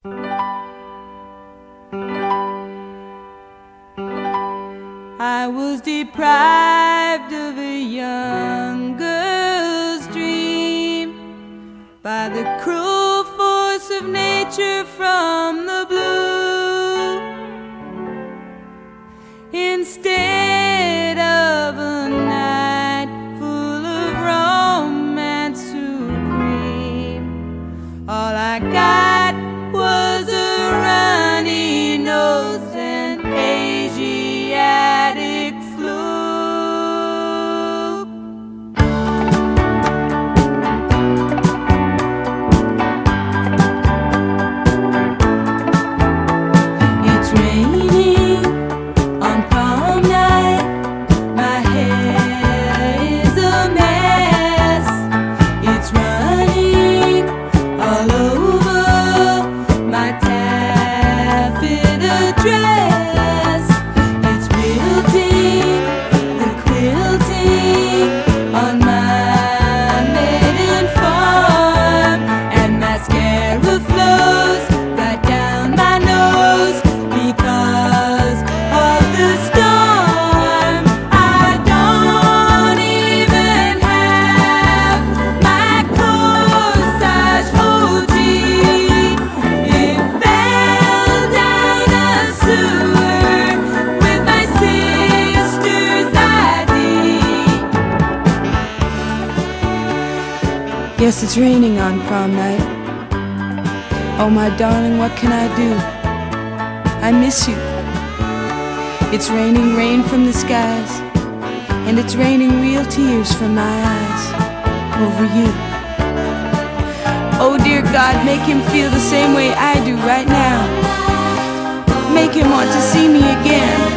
I was deprived of a young girl's dream by the cruel force of nature from the blue. Instead of a night full of romance supreme, all I got was a runny nose and Asiatic flu. It's raining on prom night. My hair is a mess. It's running all over my taffeta dress. It's wilting, the quilting on my Maidenform, and mascara flows right down my nose because of the storm. I don't even have my corsage OG. It fell down a sewer with my sister's ID. Yes, it's raining on prom night. Oh, my darling, what can I do? I miss you. It's raining rain from the skies, and it's raining real tears from my eyes over you. Oh, dear God, make him feel the same way I do right now. Make him want to see me again.